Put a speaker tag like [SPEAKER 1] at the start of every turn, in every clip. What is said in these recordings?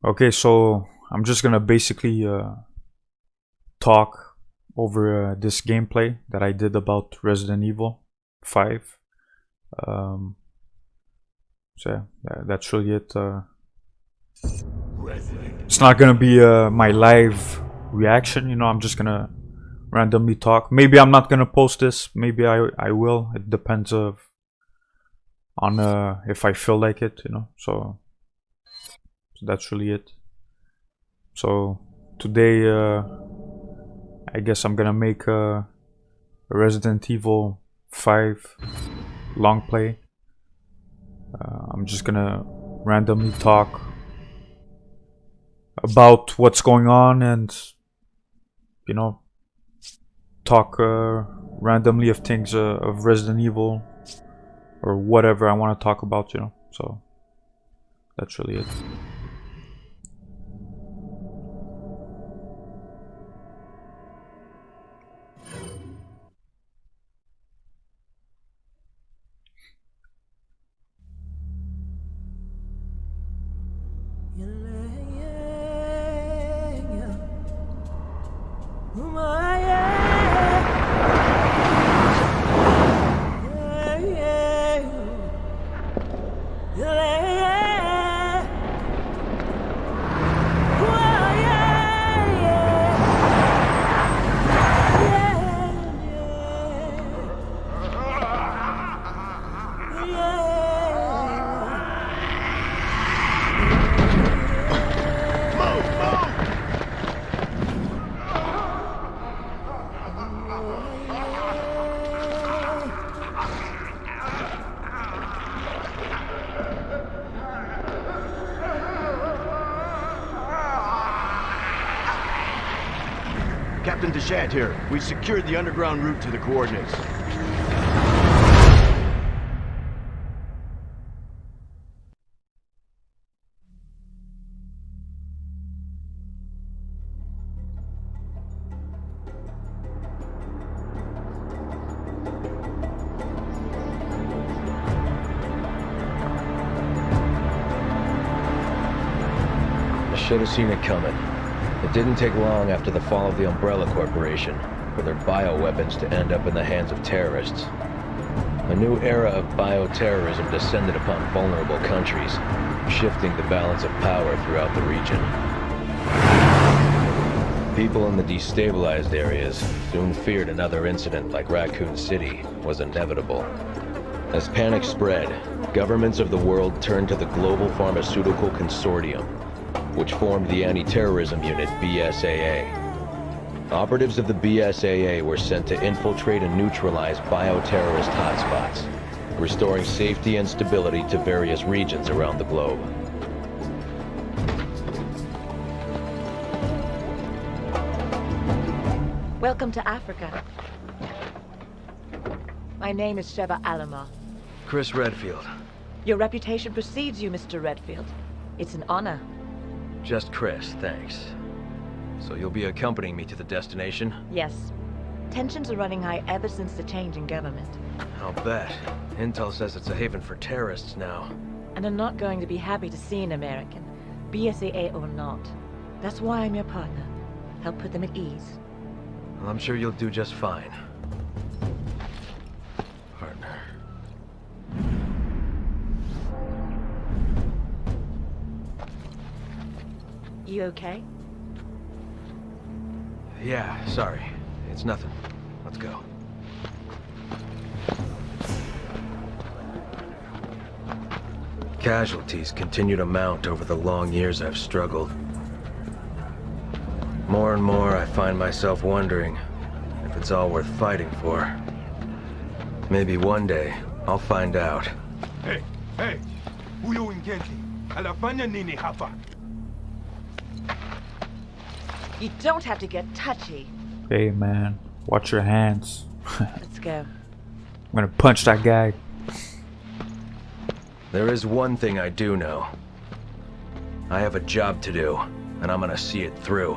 [SPEAKER 1] Okay, so I'm just gonna basically talk over this gameplay that I did about Resident Evil 5. So yeah, that's really it. It's not gonna be my live reaction, you know. I'm just gonna randomly talk. Maybe I'm not gonna post this. Maybe I will. It depends on if I feel like it, you know. So that's really it. So today, I guess I'm gonna make a Resident Evil 5 long play. I'm just gonna randomly talk about what's going on and, you know, talk randomly of things of Resident Evil or whatever I want to talk about, you know. So that's really it.
[SPEAKER 2] Captain Deshant here. We've secured the underground route to the coordinates.
[SPEAKER 3] I should have seen it coming. It didn't take long after the fall of the Umbrella Corporation for their bioweapons to end up in the hands of terrorists. A new era of bioterrorism descended upon vulnerable countries, shifting the balance of power throughout the region. People in the destabilized areas soon feared another incident like Raccoon City was inevitable. As panic spread, governments of the world turned to the Global Pharmaceutical Consortium, which formed the anti-terrorism unit BSAA. Operatives of the BSAA were sent to infiltrate and neutralize bioterrorist hotspots, restoring safety and stability to various regions around the globe.
[SPEAKER 4] Welcome to Africa. My name is Sheva Alomar.
[SPEAKER 3] Chris Redfield.
[SPEAKER 4] Your reputation precedes you, Mr. Redfield. It's an honor.
[SPEAKER 3] Just Chris, thanks. So you'll be accompanying me to the destination?
[SPEAKER 4] Yes. Tensions are running high ever since the change in government.
[SPEAKER 3] I'll bet. Intel says it's a haven for terrorists now.
[SPEAKER 4] And I'm not going to be happy to see an American, BSAA or not. That's why I'm your partner. Help put them at ease.
[SPEAKER 3] Well, I'm sure you'll do just fine. Partner.
[SPEAKER 4] You okay?
[SPEAKER 3] Yeah, sorry. It's nothing. Let's go. Casualties continue to mount over the long years I've struggled. More and more I find myself wondering if it's all worth fighting for. Maybe one day I'll find out.
[SPEAKER 5] Hey, hey! Huyo Ngenti, anafanya nini hapa?
[SPEAKER 4] You don't have to get touchy.
[SPEAKER 1] Hey man, watch your hands.
[SPEAKER 4] Let's go.
[SPEAKER 1] I'm gonna punch that guy.
[SPEAKER 3] There is one thing I do know. I have a job to do, and I'm gonna see it through.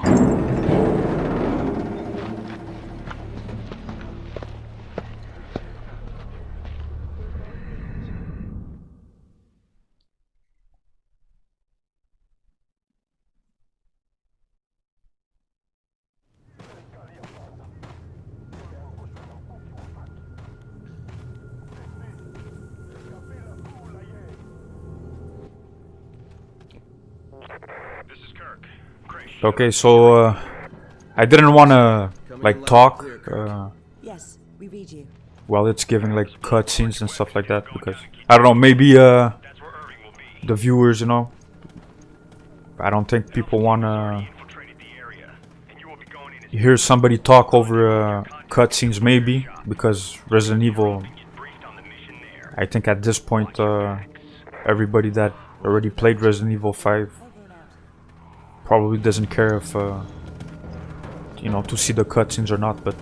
[SPEAKER 1] Okay, so I didn't want to like talk
[SPEAKER 6] Yes, we read you.
[SPEAKER 1] while it's giving like cutscenes and stuff like that because I don't know, maybe the viewers, you know, I don't think people want to hear somebody talk over cutscenes, maybe because Resident Evil, I think at this point everybody that already played Resident Evil 5 probably doesn't care if you know, to see the cutscenes or not, but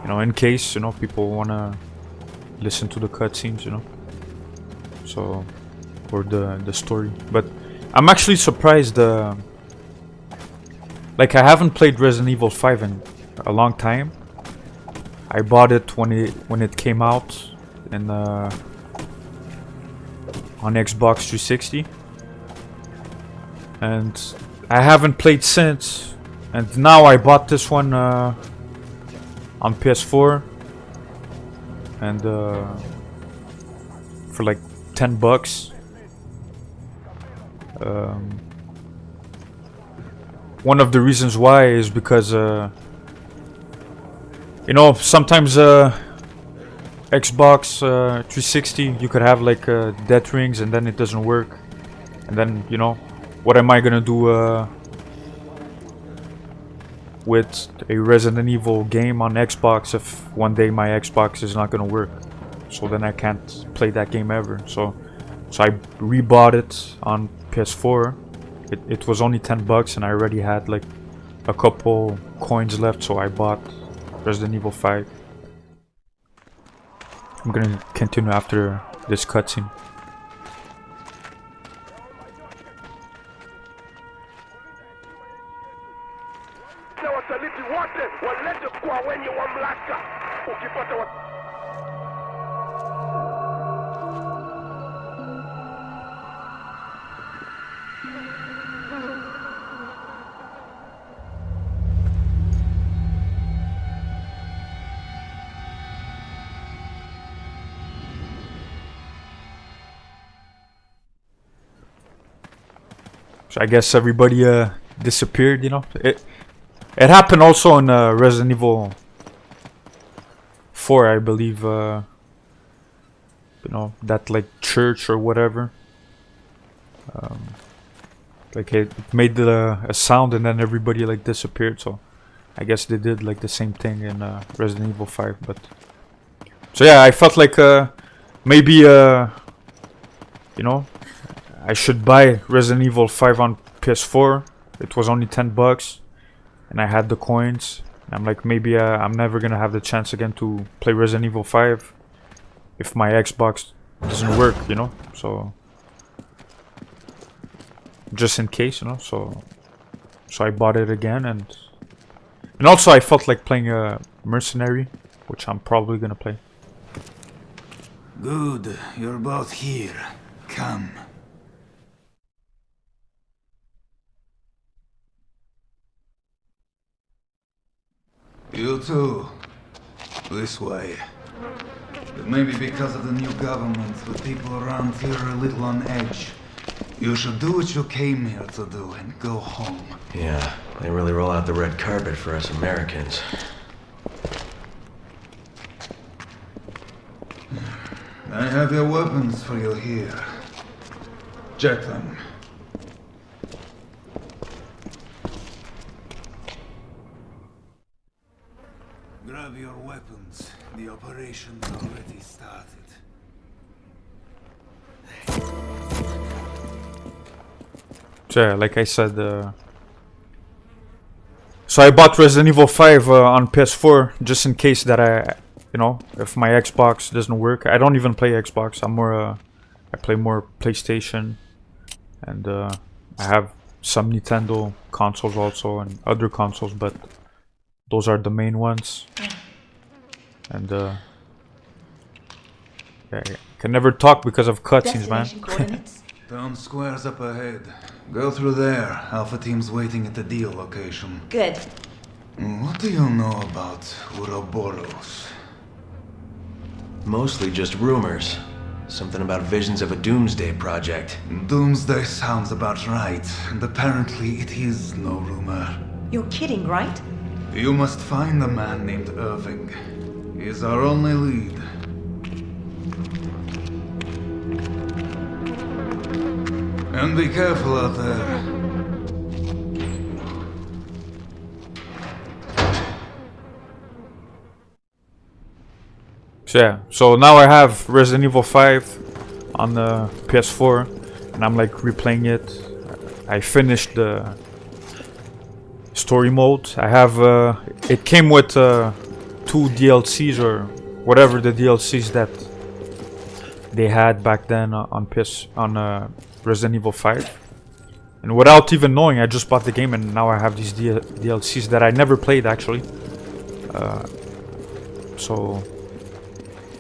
[SPEAKER 1] you know, in case, you know, people want to listen to the cutscenes, you know, so, or the story. But I'm actually surprised, like I haven't played Resident Evil 5 in a long time. I bought it when it came out in on Xbox 360, and I haven't played since. And now I bought this one on PS4, and for like $10. One of the reasons why is because you know, sometimes Xbox 360 you could have like death rings and then it doesn't work, and then, you know, what am I gonna do with a Resident Evil game on Xbox if one day my Xbox is not gonna work? So then I can't play that game ever. So I rebought it on PS4. It was only $10 and I already had like a couple coins left, so I bought Resident Evil 5. I'm gonna continue after this cutscene. So I guess everybody disappeared, you know. It happened also in Resident Evil 4, I believe. You know, that like church or whatever. Like it made a sound and then everybody like disappeared. So I guess they did like the same thing in Resident Evil 5. But so yeah, I felt like maybe you know, I should buy Resident Evil 5 on PS4. It was only $10 and I had the coins. I'm like, maybe I'm never gonna have the chance again to play Resident Evil 5 if my Xbox doesn't work, you know. So just in case, you know. So I bought it again, and also I felt like playing a Mercenary, which I'm probably gonna play.
[SPEAKER 7] Good, you're both here. Come. You too. This way. It may be because of the new government, but people around here are a little on edge. You should do what you came here to do and go home.
[SPEAKER 3] Yeah, they really roll out the red carpet for us Americans.
[SPEAKER 7] I have your weapons for you here. Check them. Grab your weapons. The operation's already started.
[SPEAKER 1] So yeah, like I said, so I bought Resident Evil 5 on PS4 just in case that you know, if my Xbox doesn't work. I don't even play Xbox. I'm more, I play more PlayStation, and I have some Nintendo consoles also and other consoles, but those are the main ones. And yeah, I can never talk because of cutscenes, man.
[SPEAKER 7] Town square's up ahead. Go through there. Alpha team's waiting at the deal location.
[SPEAKER 6] Good.
[SPEAKER 7] What do you know about Ouroboros?
[SPEAKER 3] Mostly just rumors. Something about visions of a doomsday project.
[SPEAKER 7] Doomsday sounds about right, and apparently it is no rumor.
[SPEAKER 6] You're kidding, right?
[SPEAKER 7] You must find a man named Irving. He is our only lead. And be careful out there.
[SPEAKER 1] So yeah, so now I have Resident Evil 5 on the PS4, and I'm like replaying it. I finished the story mode. I have it came with 2 DLCs or whatever the DLCs that they had back then on Resident Evil 5. And without even knowing, I just bought the game, and now I have these DLCs that I never played actually. So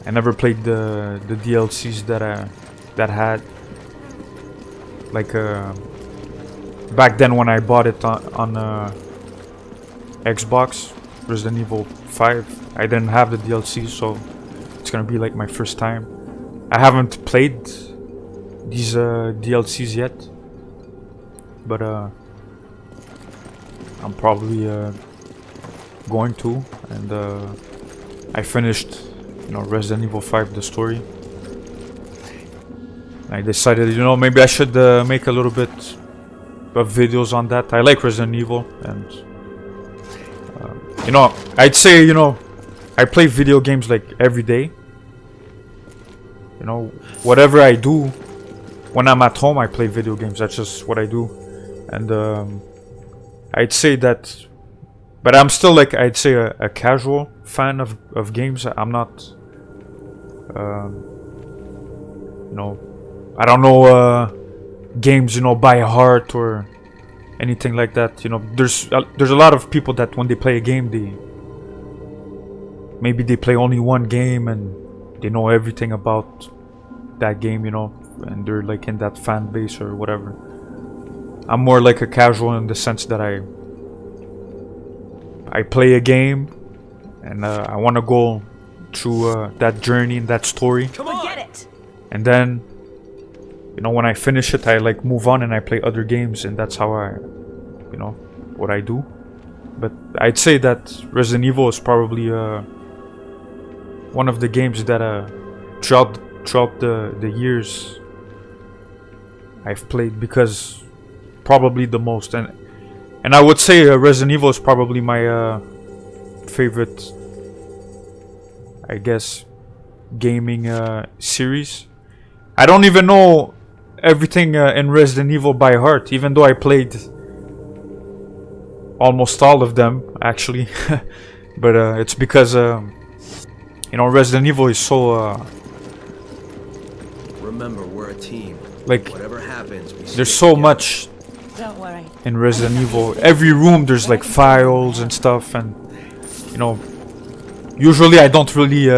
[SPEAKER 1] I never played the DLCs that had like back then when I bought it on Xbox, Resident Evil 5. I didn't have the DLCs, so it's gonna be like my first time. I haven't played these DLCs yet, but I'm probably going to. And I finished, you know, Resident Evil 5, the story. I decided, you know, maybe I should make a little bit of videos on that. I like Resident Evil, and you know, I'd say, you know, I play video games like every day. You know, whatever I do when I'm at home, I play video games. That's just what I do. And I'd say that, but I'm still like, I'd say a casual fan of games. I'm not you know, I don't know games, you know, by heart or anything like that. You know, there's a lot of people that when they play a game, maybe they play only one game and they know everything about that game, you know, and they're like in that fan base or whatever. I'm more like a casual in the sense that I play a game and I want to go through that journey and that story.
[SPEAKER 6] Forget it.
[SPEAKER 1] And then, you know, when I finish it, I like move on and I play other games, and that's how I, you know, what I do. But I'd say that Resident Evil is probably one of the games that throughout the years I've played, because probably the most, and I would say Resident Evil is probably my favorite, I guess, gaming series. I don't even know everything in Resident Evil by heart, even though I played almost all of them actually. But it's because you know, Resident Evil is so
[SPEAKER 8] remember, we're a team.
[SPEAKER 1] like,
[SPEAKER 8] Whatever happens, we
[SPEAKER 1] there's so much
[SPEAKER 6] Don't worry.
[SPEAKER 1] in Resident Evil. Every room there's like files and stuff, and you know, usually I don't really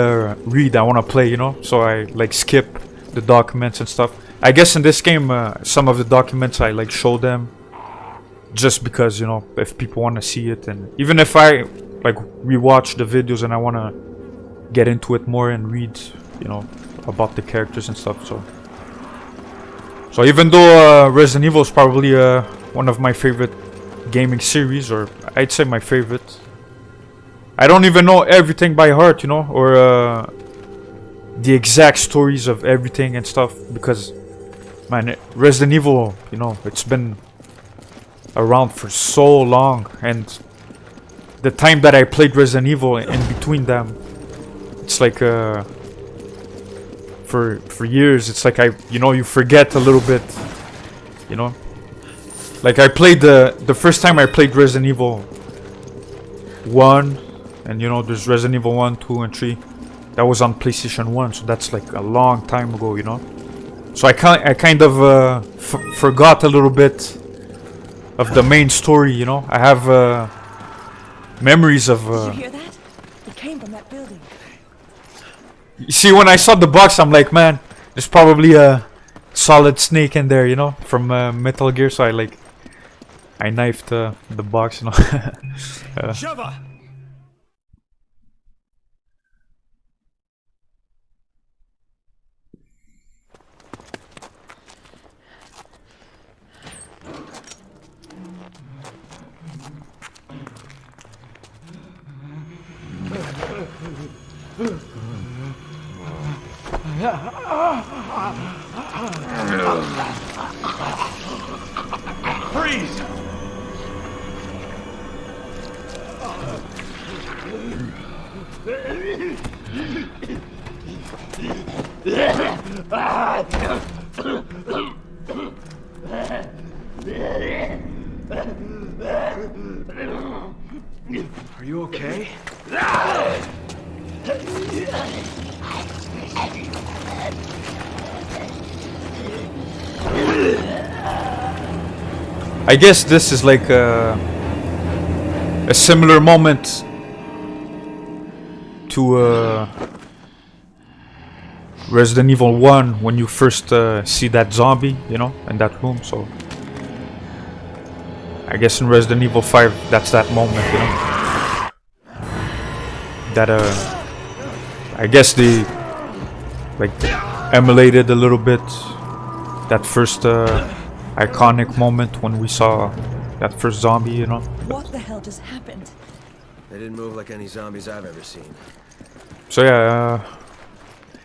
[SPEAKER 1] read, I want to play, you know, so I like skip the documents and stuff. I guess in this game some of the documents I like show them just because, you know, if people want to see it, and even if I like rewatch the videos and I want to get into it more and read, you know, about the characters and stuff. So even though Resident Evil is probably one of my favorite gaming series, or I'd say my favorite, I don't even know everything by heart, you know, or the exact stories of everything and stuff, because man, Resident Evil, you know, it's been around for so long, and the time that I played Resident Evil in between them, it's like for years, it's like you know, you forget a little bit, you know. Like I played the first time I played Resident Evil 1, and you know, there's Resident Evil 1, 2, and 3. That was on PlayStation 1, so that's like a long time ago, you know. So I kind of forgot a little bit of the main story, you know. I have memories of.
[SPEAKER 6] Did you hear that? It came from that building.
[SPEAKER 1] You see, when I saw the box, I'm like, man, there's probably a Solid Snake in there, you know, from Metal Gear. So I knifed the box, you know.
[SPEAKER 5] Sheva! Freeze!
[SPEAKER 8] Are you okay?
[SPEAKER 1] I guess this is like a similar moment to Resident Evil 1 when you first see that zombie, you know, in that room. So I guess in Resident Evil 5 that's that moment, you know, that I guess they like emulated a little bit that first iconic moment when we saw that first zombie, you know.
[SPEAKER 6] What the hell just happened?
[SPEAKER 8] They didn't move like any zombies I've ever seen.
[SPEAKER 1] So yeah,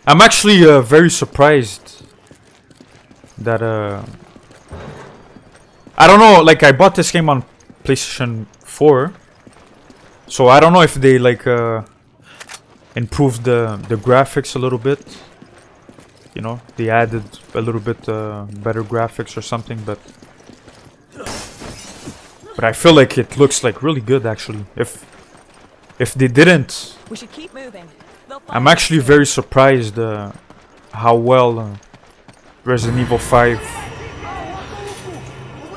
[SPEAKER 1] I'm actually very surprised that I don't know, like I bought this game on PlayStation 4, so I don't know if they like improved the graphics a little bit. You know, they added a little bit better graphics or something, but I feel like it looks like really good actually. If they didn't,
[SPEAKER 6] We should keep moving.
[SPEAKER 1] I'm actually very surprised how well Resident Evil 5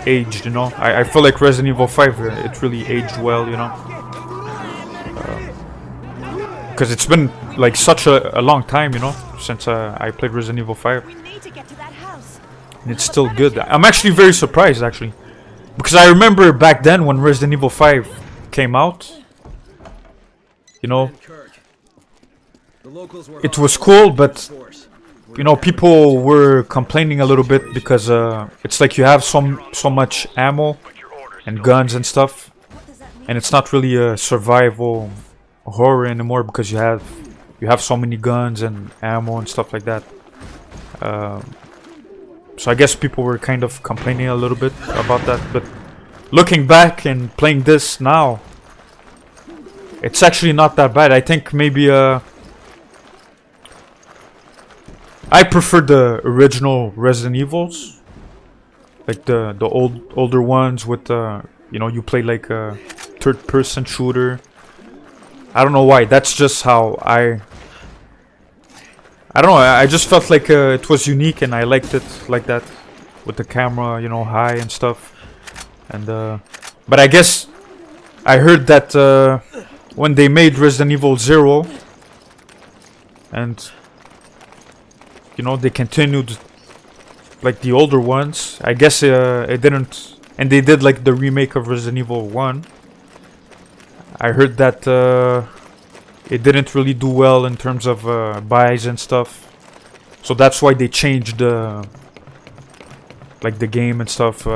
[SPEAKER 1] aged, you know. I feel like Resident Evil 5 it really aged well, you know, because it's been like such a long time, you know, since I played Resident Evil 5.
[SPEAKER 6] We need to get to that house.
[SPEAKER 1] And it's still good. I'm actually very surprised actually, because I remember back then when Resident Evil 5 came out, you know, it was cool, but you know, people were complaining a little bit because it's like you have so much ammo and guns and stuff, and it's not really a survival horror anymore because you have so many guns and ammo and stuff like that. So I guess people were kind of complaining a little bit about that, but looking back and playing this now, it's actually not that bad. I think maybe I prefer the original Resident Evils, like the older ones with you know, you play like a third-person shooter. I don't know why. That's just how I don't know. I just felt like it was unique, and I liked it like that, with the camera, you know, high and stuff. And but I guess I heard that when they made Resident Evil 0, and you know, they continued like the older ones, I guess it didn't, and they did like the remake of Resident Evil 1. I heard that it didn't really do well in terms of buys and stuff, so that's why they changed like the game and stuff,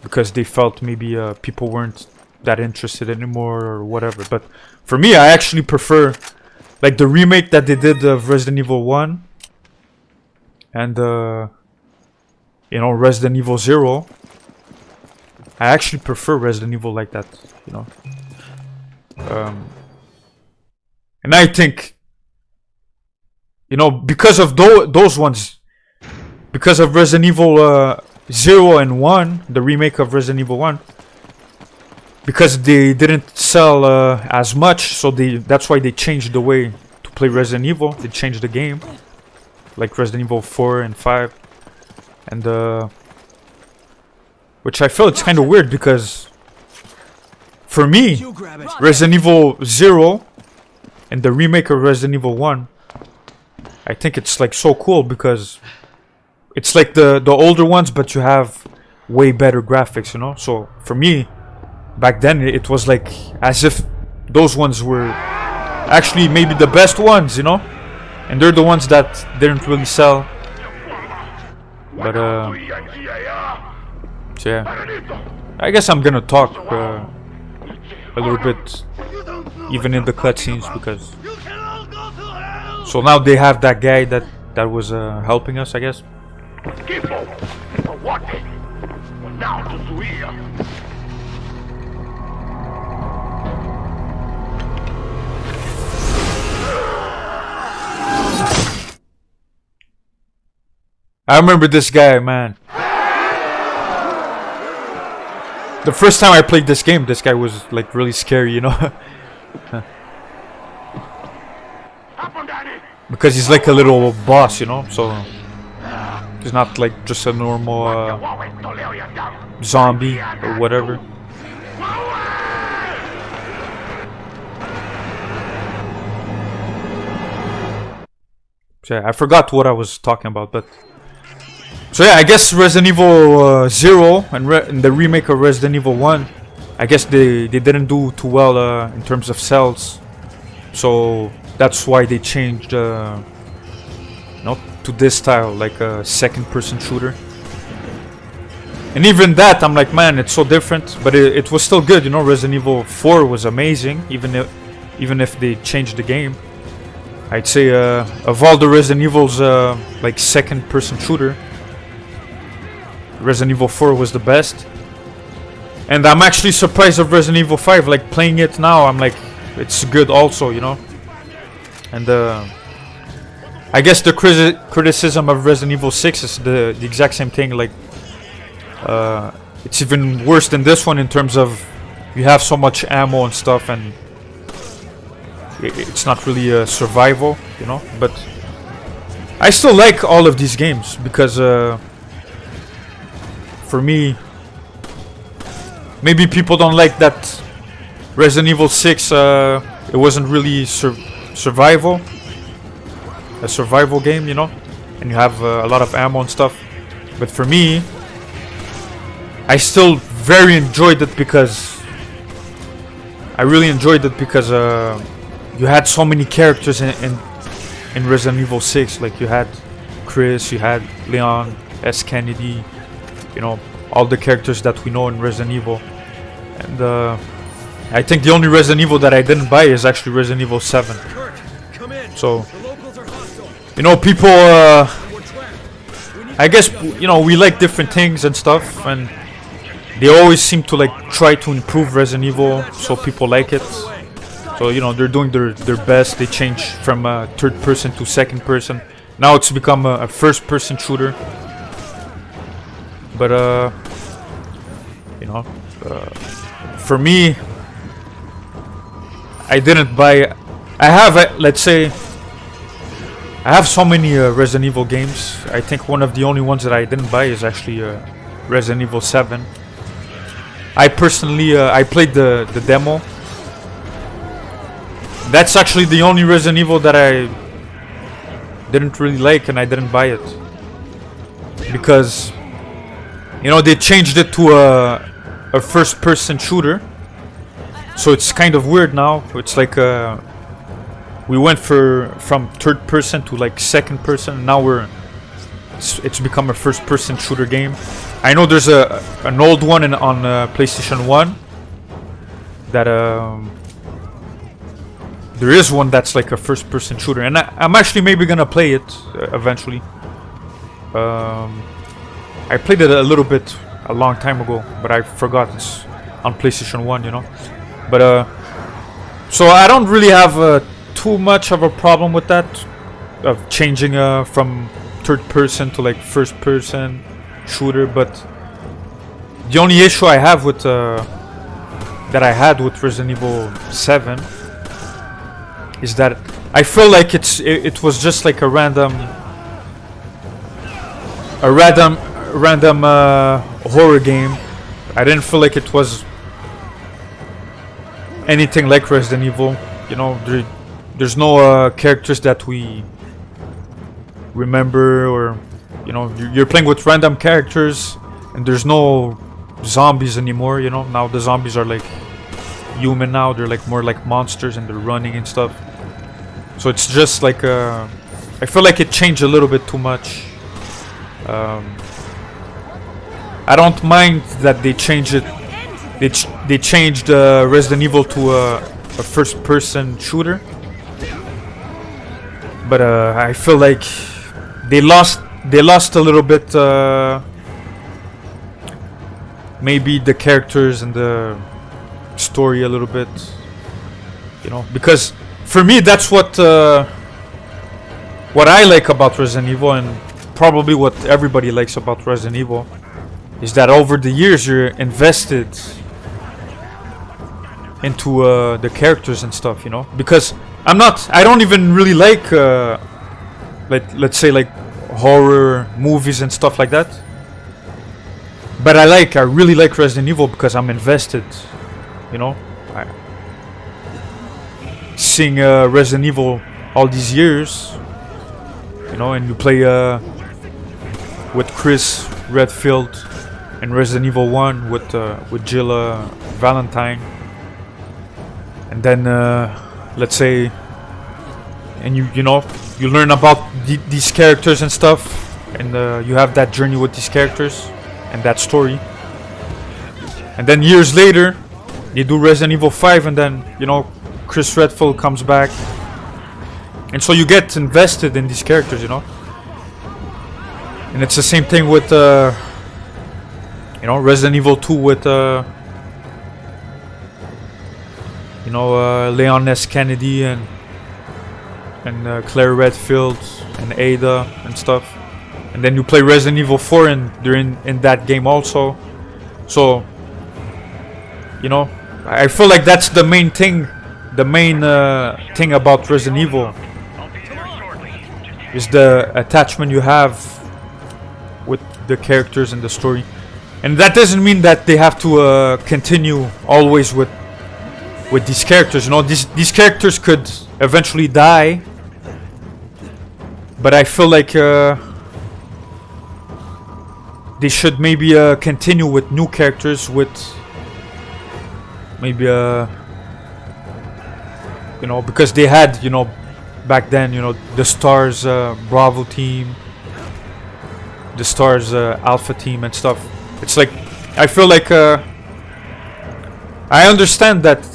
[SPEAKER 1] because they felt maybe people weren't that interested anymore or whatever. But for me, I actually prefer like the remake that they did of Resident Evil 1 and you know, Resident Evil 0. I actually prefer Resident Evil like that, you know. And I think, you know, because of those ones, because of Resident Evil 0 and 1, the remake of Resident Evil 1, because they didn't sell as much, so that's why they changed the way to play Resident Evil. They changed the game, like Resident Evil 4 and 5, and which I feel it's kind of weird, because for me, Resident Evil 0 and the remake of Resident Evil 1, I think it's like so cool because it's like the older ones, but you have way better graphics, you know. So for me, back then it was like as if those ones were actually maybe the best ones, you know, and they're the ones that didn't really sell. But so yeah, I guess I'm gonna talk a little bit even in the cutscenes, because so now they have that guy that that was helping us, I guess. I remember this guy, man. The first time I played this game, this guy was like really scary, you know? Because he's like a little boss, you know? So he's not like just a normal zombie or whatever. So yeah, I forgot what I was talking about, but so yeah, I guess Resident Evil 0 and the remake of Resident Evil 1, I guess they didn't do too well in terms of sales. So that's why they changed to this style, like a second-person shooter. And even that, I'm like, man, it's so different, but it was still good, you know. Resident Evil 4 was amazing, even if they changed the game. I'd say of all the Resident Evils, like second-person shooter, Resident Evil 4 was the best. And I'm actually surprised of Resident Evil 5, like playing it now, I'm like, it's good also, you know. And I guess the criticism of Resident Evil 6 is the exact same thing, like it's even worse than this one in terms of you have so much ammo and stuff, and it's not really a survival, you know. But I still like all of these games because for me, maybe people don't like that Resident Evil 6, it wasn't really a survival game, you know, and you have a lot of ammo and stuff. But for me, I still very enjoyed it because you had so many characters in Resident Evil 6. Like you had Chris, you had Leon, S. Kennedy, you know, all the characters that we know in Resident Evil. And I think the only Resident Evil that I didn't buy is actually Resident Evil 7. So, you know, people, I guess, you know, we like different things and stuff, and they always seem to like try to improve Resident Evil so people like it. So, you know, they're doing their best. They change from third person to second person. Now it's become a first person shooter. But you know, for me, I didn't buy. I have, let's say, I have so many Resident Evil games. I think one of the only ones that I didn't buy is actually Resident Evil 7. I personally, I played the demo. That's actually the only Resident Evil that I didn't really like, and I didn't buy it because, you know, they changed it to a first-person shooter. So it's kind of weird now. It's like we went from third person to like second person. Now it's become a first-person shooter game. I know there's an old one on PlayStation 1 that there is one that's like a first-person shooter, and I'm actually maybe gonna play it eventually. I played it a little bit a long time ago, but I forgot it's on PlayStation 1, you know. But so I don't really have too much of a problem with that, of changing from third person to like first person shooter. But the only issue I have with that I had with Resident Evil 7 is that I feel like it was just like a random horror game. I didn't feel like it was anything like Resident Evil. You know, there's no characters that we remember, or, you know, you're playing with random characters, and there's no zombies anymore. You know, now the zombies are like human now. They're like more like monsters, and they're running and stuff. So it's just like I feel like it changed a little bit too much. I don't mind that they changed it. They changed Resident Evil to a first-person shooter, but I feel like they lost a little bit, maybe the characters and the story a little bit, you know, because for me that's what I like about Resident Evil, and probably what everybody likes about Resident Evil, is that over the years you're invested into the characters and stuff, you know, because I don't even really like let's say like horror movies and stuff like that, but I really like Resident Evil because I'm invested, you know. Seeing Resident Evil all these years, you know, and you play with Chris Redfield in Resident Evil 1 with Jill Valentine, and then let's say, and you know, you learn about these characters and stuff, and you have that journey with these characters and that story, and then years later they do Resident Evil 5, and then, you know, Chris Redfield comes back, and so you get invested in these characters, you know. And it's the same thing with you know, Resident Evil 2 with you know, Leon S. Kennedy and Claire Redfield and Ada and stuff. And then you play Resident Evil 4 and they're in that game also. So, you know, I feel like that's the main thing. The main thing about Resident Evil is the attachment you have with the characters and the story. And that doesn't mean that they have to continue always with these characters. You know, these characters could eventually die, but I feel like they should maybe continue with new characters, with maybe you know, because they had, you know, back then, you know, the Stars Bravo team, the Stars Alpha team and stuff. It's like, I feel like I understand that,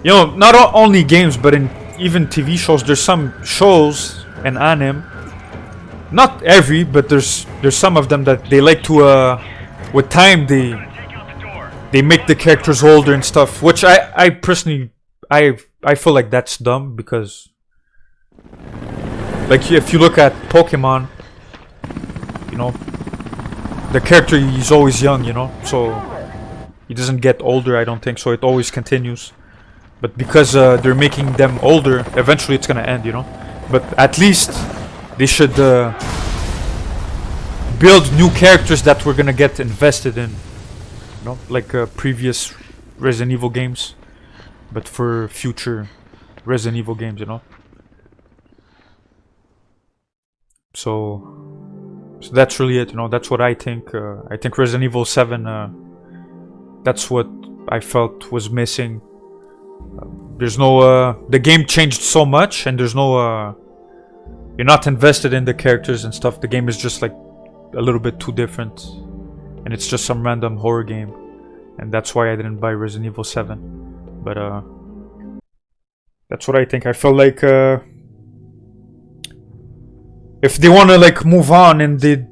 [SPEAKER 1] you know, not only games but in even TV shows, there's some shows and anime, not every, but there's some of them that they like to with time they make the characters older and stuff, which I personally I feel like that's dumb, because like if you look at Pokemon, you know, the character is always young, you know, so he doesn't get older, I don't think, so it always continues. But because they're making them older, eventually it's gonna end, you know. But at least they should build new characters that we're gonna get invested in, you know, like previous Resident Evil games, but for future Resident Evil games, you know. So that's really it, you know. That's what I think. I think Resident Evil 7, that's what I felt was missing. There's no the game changed so much, and there's no you're not invested in the characters and stuff. The game is just like a little bit too different, and it's just some random horror game, and that's why I didn't buy Resident Evil 7. But that's what I think. I felt like if they want to like move on, and they,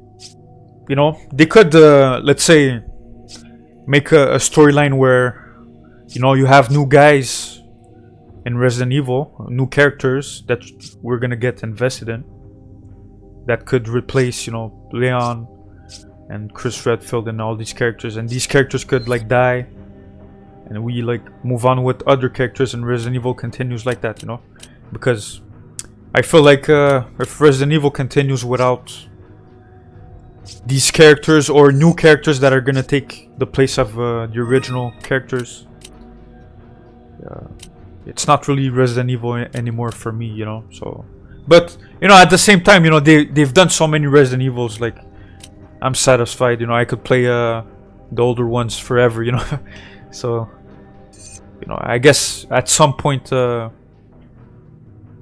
[SPEAKER 1] you know, they could let's say make a storyline where, you know, you have new guys in Resident Evil, new characters that we're gonna get invested in, that could replace, you know, Leon and Chris Redfield and all these characters, and these characters could like die, and we like move on with other characters, and Resident Evil continues like that, you know. Because I feel like if Resident Evil continues without these characters or new characters that are gonna take the place of the original characters, it's not really Resident Evil anymore for me, you know. So, but you know, at the same time, you know, they've done so many Resident Evils, like I'm satisfied, you know. I could play the older ones forever, you know. So, you know, I guess at some point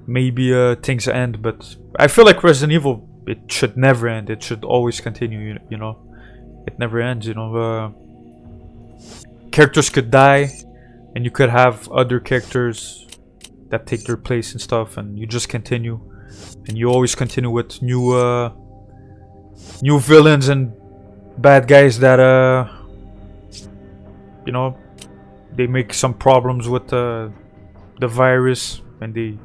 [SPEAKER 1] maybe things end, but I feel like Resident Evil, it should never end. It should always continue, you know. It never ends, you know. Characters could die, and you could have other characters that take their place and stuff, and you just continue. and you always continue with new villains and bad guys that you know, they make some problems with the virus, and they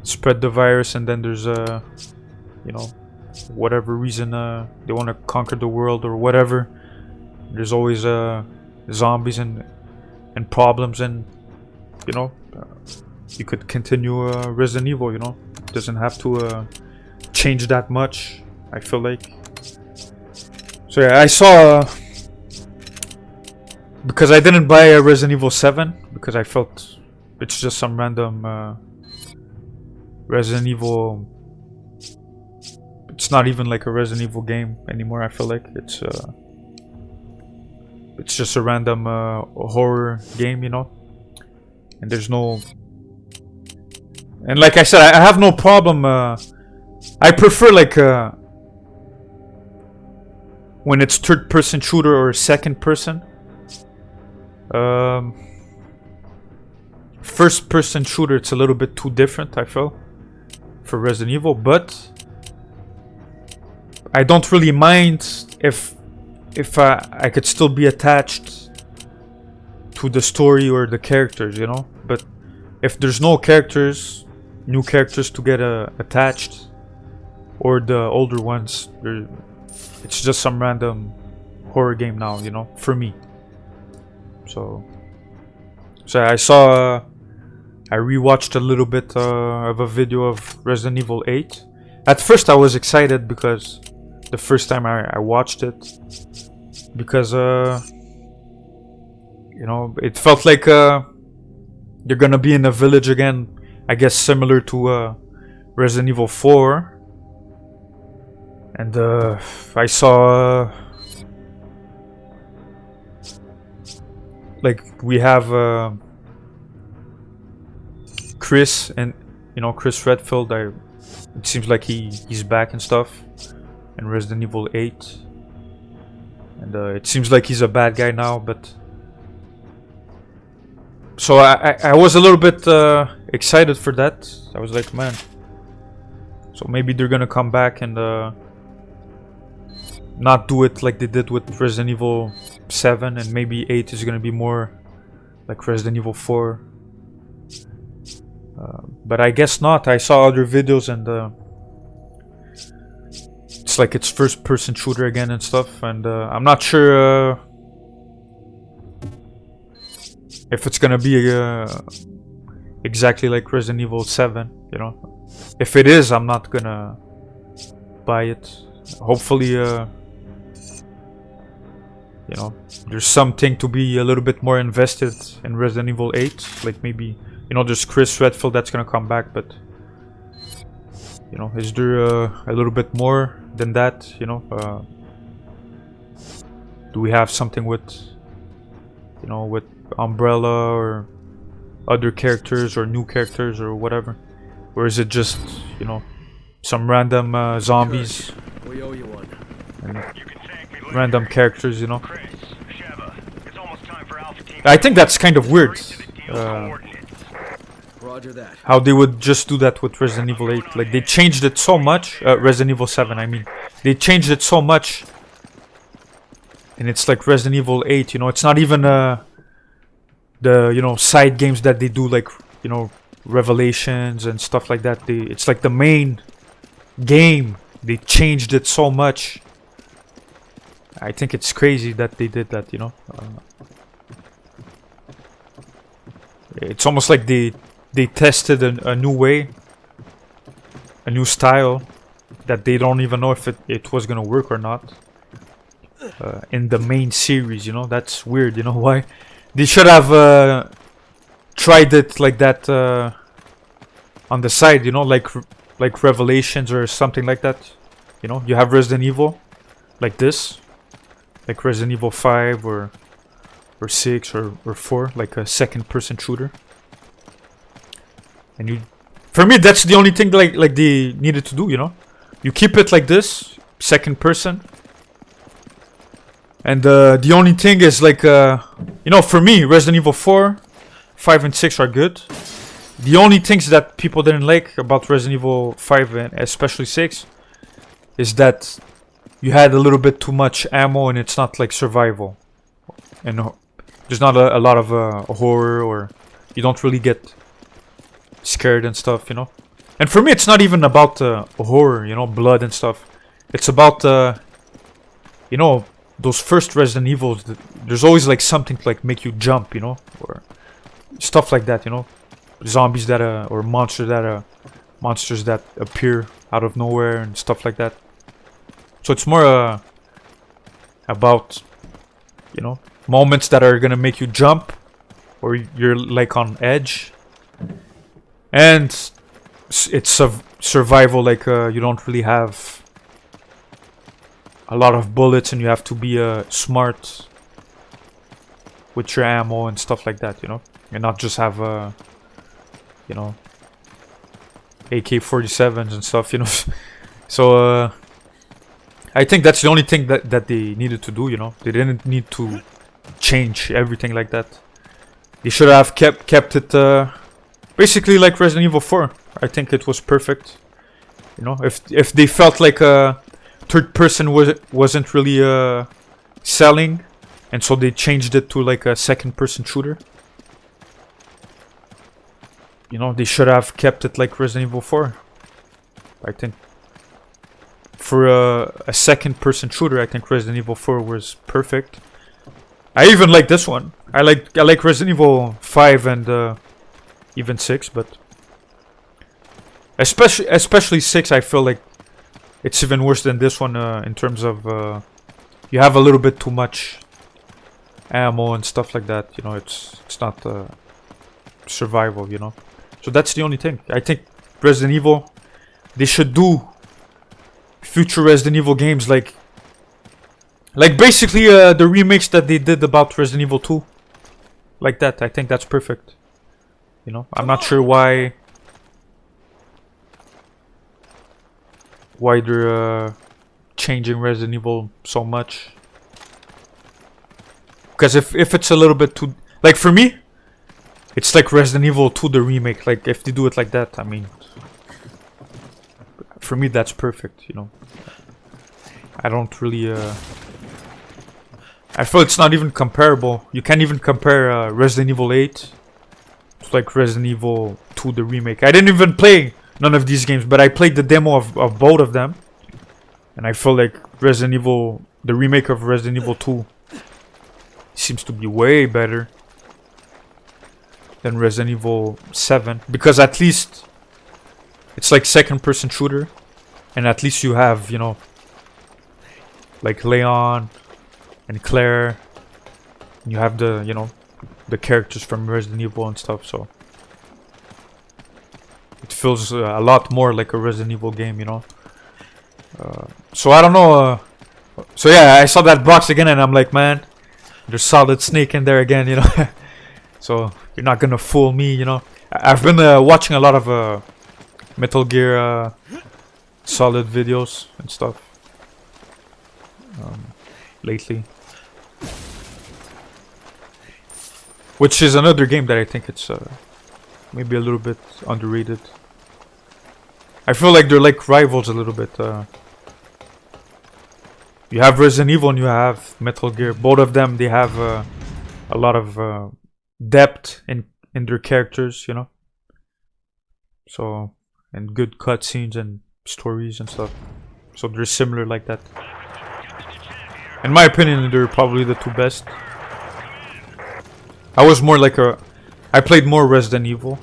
[SPEAKER 1] spread the virus, and then there's you know, whatever reason they want to conquer the world or whatever. There's always zombies and problems, and you know, you could continue Resident Evil. You know, it doesn't have to change that much, I feel like. So yeah, I saw because I didn't buy a Resident Evil 7 because I felt it's just some random Resident Evil. It's not even like a Resident Evil game anymore. I feel like it's just a random horror game, you know. And there's no, and like I said, I have no problem. I prefer like when it's third-person shooter or second-person. First-person shooter, it's a little bit too different, I feel, for Resident Evil. But I don't really mind if I could still be attached to the story or the characters, you know. But if there's no characters, new characters to get attached, or the older ones, it's just some random horror game now, you know, for me. So I saw, I rewatched a little bit of a video of Resident Evil 8. At first I was excited because the first time I watched it, because you know, it felt like you're gonna be in a village again, I guess similar to Resident Evil 4. And I saw like we have Chris, and you know, Chris Redfield. It seems like he's back and stuff in Resident Evil 8, and it seems like he's a bad guy now. But so I was a little bit excited for that. I was like, man, so maybe they're gonna come back and not do it like they did with Resident Evil 7, and maybe 8 is gonna be more like Resident Evil 4. But I guess not. I saw other videos, and it's like it's first-person shooter again and stuff, and I'm not sure if it's gonna be exactly like Resident Evil 7, you know. If it is, I'm not gonna buy it. Hopefully you know, there's something to be a little bit more invested in Resident Evil 8. Like maybe, you know, there's Chris Redfield that's gonna come back, but you know, is there a little bit more than that? You know, do we have something with, you know, with Umbrella or other characters or new characters or whatever, or is it just, you know, some random zombies?
[SPEAKER 8] We owe you one.
[SPEAKER 1] And random characters, you know. I think that's kind of weird.
[SPEAKER 8] Roger that.
[SPEAKER 1] How they would just do that with Resident Evil 8. Like they changed it so much. Resident Evil 7, I mean. They changed it so much. And it's like Resident Evil 8, you know. It's not even the, you know, side games that they do, like, you know, Revelations and stuff like that. It's like the main game. They changed it so much. I think it's crazy that they did that, you know. It's almost like they tested a new way, a new style that they don't even know if it was gonna work or not in the main series, you know. That's weird, you know. Why? They should have tried it like that on the side, you know, like Revelations or something like that. You know, you have Resident Evil like this, like Resident Evil 5 or 6 or 4, like a second-person shooter. And you, for me, that's the only thing like they needed to do, you know. You keep it like this, second person. And the only thing is like, you know, for me, Resident Evil 4, 5 and 6 are good. the only things that people didn't like about Resident Evil 5 and especially 6 is that you had a little bit too much ammo and it's not like survival. And there's not a lot of horror, or you don't really get scared and stuff, you know. And for me, it's not even about horror, you know, blood and stuff. It's about, you know, those first Resident Evils. There's always like something to like make you jump, you know, or stuff like that, you know. Zombies that or monsters that appear out of nowhere and stuff like that. So it's more about, you know, moments that are gonna make you jump, or you're like on edge, and it's survival. Like you don't really have a lot of bullets, and you have to be smart with your ammo and stuff like that, you know, and not just have you know, AK-47s and stuff, you know. So I think that's the only thing that they needed to do, you know. They didn't need to change everything like that. They should have kept it basically like Resident Evil 4. I think it was perfect, you know. If they felt like third person wasn't really selling, and so they changed it to like a second person shooter, you know, they should have kept it like Resident Evil 4. I think for a second person shooter, I think Resident Evil 4 was perfect. I even like this one. I like Resident Evil 5 and even 6, but especially 6, I feel like it's even worse than this one in terms of you have a little bit too much ammo and stuff like that, you know. It's not survival, you know. So that's the only thing. I think Resident Evil, they should do future Resident Evil games like basically the remakes that they did about Resident Evil 2, like that. I think that's perfect, you know. I'm not sure why they're changing Resident Evil so much, because if it's a little bit too, like, for me, it's like Resident Evil 2 the remake. Like, if they do it like that, I mean, for me that's perfect, you know. I don't really I feel it's not even comparable. You can't even compare Resident Evil 8 to like Resident Evil 2 the remake. I didn't even play none of these games, but I played the demo of both of them, and I feel like Resident Evil, the remake of Resident Evil 2, seems to be way better than Resident Evil 7, because at least it's like second person shooter, and at least you have, you know, like Leon and Claire, and you have the, you know, the characters from Resident Evil and stuff, so it feels a lot more like a Resident Evil game, you know. So I don't know, so yeah, I saw that box again and I'm like, man, there's Solid Snake in there again, you know. So you're not gonna fool me, you know. I've been watching a lot of Metal Gear Solid videos and stuff lately, which is another game that I think it's maybe a little bit underrated. I feel like they're like rivals a little bit. You have Resident Evil and you have Metal Gear. Both of them, they have a lot of depth in their characters, you know. So, and good cutscenes and stories and stuff. So they're similar like that. In my opinion, they're probably the two best. I was more like I played more Resident Evil,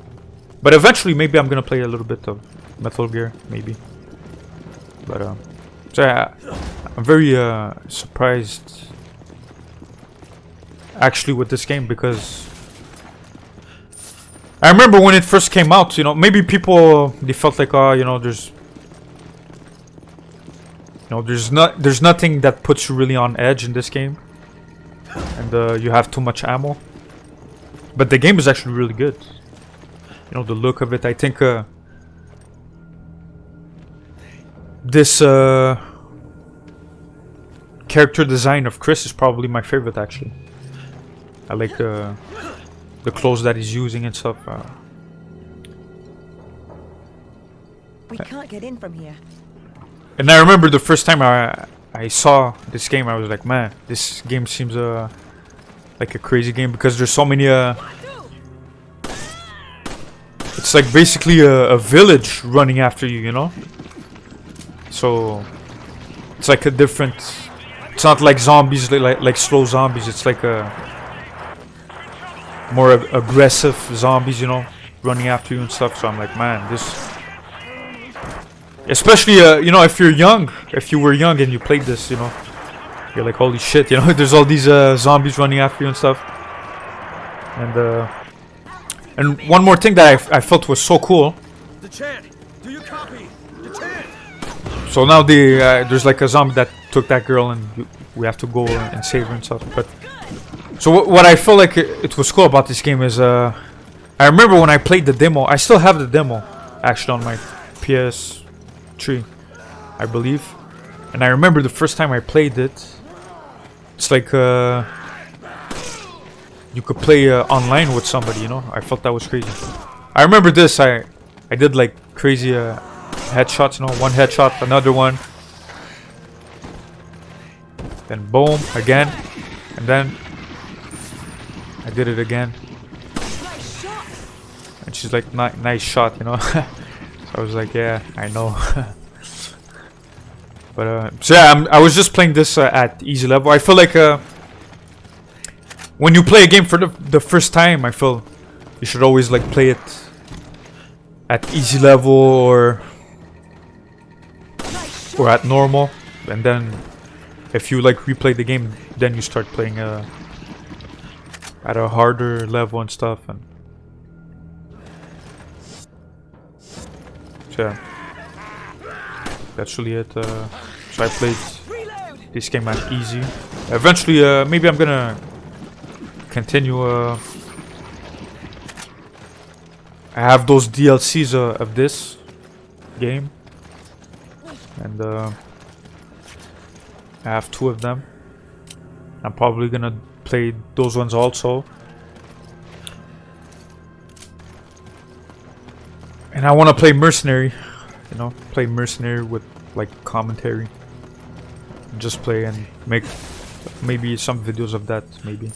[SPEAKER 1] but eventually maybe I'm gonna play a little bit of Metal Gear, maybe. But so yeah, I'm very surprised actually with this game, because I remember when it first came out, you know, maybe people, they felt like, oh, you know, there's nothing that puts you really on edge in this game, and you have too much ammo. But the game is actually really good. You know, the look of it. I think this character design of Chris is probably my favorite, actually. I like the clothes that he's using and stuff.
[SPEAKER 6] We can't get in from here.
[SPEAKER 1] And I remember the first time I saw this game, I was like, man, this game seems like a crazy game because there's so many it's like basically a village running after you, you know? So it's like a different, it's not like zombies, like slow zombies. It's like a more aggressive zombies, you know, running after you and stuff. So I'm like, man, this, especially you know, if you were young and you played this, you know, you're like, holy shit, you know, there's all these zombies running after you and stuff. And one more thing that I felt was so cool.
[SPEAKER 8] The chant. Do you copy? The chant.
[SPEAKER 1] So now there's like a zombie that took that girl, and we have to go and save her and stuff. But so what I feel like it was cool about this game is I remember when I played the demo. I still have the demo actually on my PS3, I believe. And I remember the first time I played it. It's like you could play online with somebody, you know. I felt that was crazy. I remember this. I did like crazy headshots, you know, one headshot, another one, then boom again, and then I did it again. And she's like, nice shot, you know. So I was like, yeah, I know. But so yeah, I was just playing this at easy level. I feel like when you play a game for the first time, I feel you should always like play it at easy level or at normal, and then if you like replay the game, then you start playing at a harder level and stuff. And so yeah, that's really it. So I played this game at easy. Eventually, maybe I'm gonna continue. I have those DLCs of this game, and I have 2 of them. I'm probably gonna play those ones also. And I want to play Mercenary, you know, play Mercenary with like commentary. Just play and make maybe some videos of that, maybe.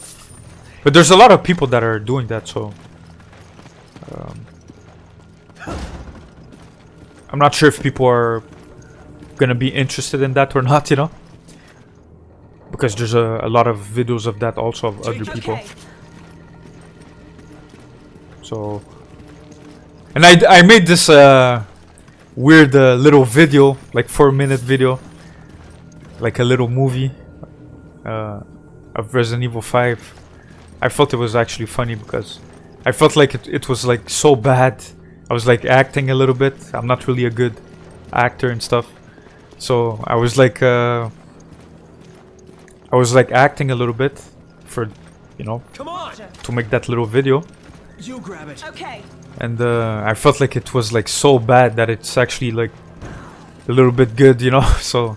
[SPEAKER 1] But there's a lot of people that are doing that, so I'm not sure if people are gonna be interested in that or not, you know, because there's a lot of videos of that also of other people. So, and I made this weird little video, like 4-minute video, like a little movie of Resident Evil 5. I felt it was actually funny because I felt like it was like so bad. I was like acting a little bit. I'm not really a good actor and stuff, so I was like acting a little bit for, you know,
[SPEAKER 8] Come on.
[SPEAKER 1] to make that little video.
[SPEAKER 8] You grab it.
[SPEAKER 6] Okay.
[SPEAKER 1] And I felt like it was like so bad that it's actually like a little bit good, you know. So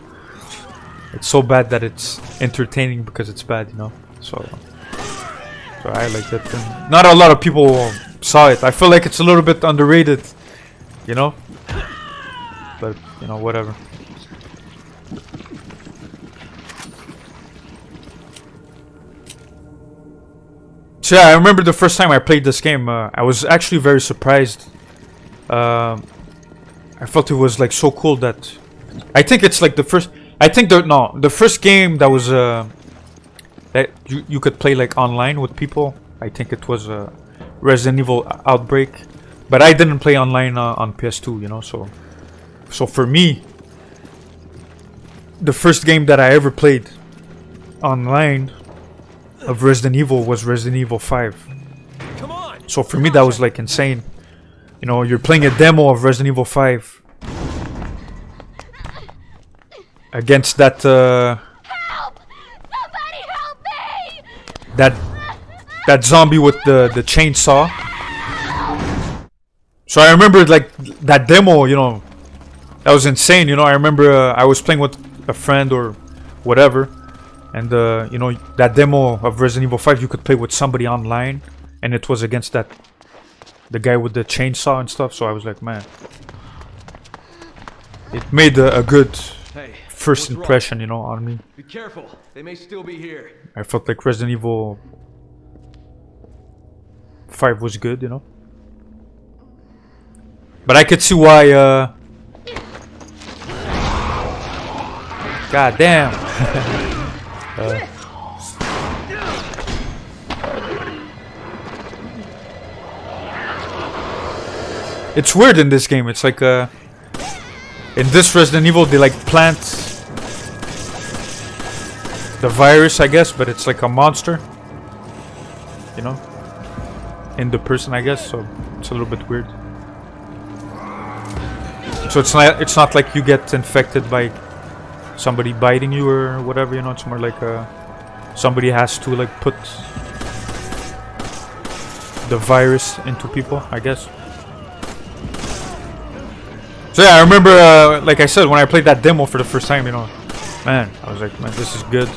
[SPEAKER 1] it's so bad that it's entertaining because it's bad, you know. So I liked it. And not a lot of people saw it. I feel like it's a little bit underrated, you know. But you know, whatever. So yeah, I remember the first time I played this game, I was actually very surprised. I felt it was like so cool that I think it's like the first. I think the first game that was that you could play like online with people. I think it was Resident Evil Outbreak, but I didn't play online on PS2, you know. So for me, the first game that I ever played online of Resident Evil was Resident Evil 5.
[SPEAKER 8] Come on.
[SPEAKER 1] So for me that was like insane. You know, you're playing a demo of Resident Evil 5 against that
[SPEAKER 9] Help! Somebody help me!
[SPEAKER 1] that zombie with the chainsaw. So I remember like that demo, you know, that was insane. You know, I remember I was playing with a friend or whatever, and you know, that demo of Resident Evil 5 you could play with somebody online, and it was against the guy with the chainsaw and stuff. So I was like, man, it made a good
[SPEAKER 8] Hey,
[SPEAKER 1] first
[SPEAKER 8] what's wrong?
[SPEAKER 1] impression, you know, on me.
[SPEAKER 8] Be careful. They may still be here.
[SPEAKER 1] I felt like Resident Evil 5 was good, you know. But I could see why, God damn. It's weird in this game. It's like, in this Resident Evil, they like plant the virus, I guess, but it's like a monster, you know, in the person, I guess. So it's a little bit weird. So it's not like you get infected by somebody biting you or whatever, you know. It's more like somebody has to like put the virus into people, I guess. So yeah, I remember, like I said, when I played that demo for the first time, you know, man, I was like, man, this is good.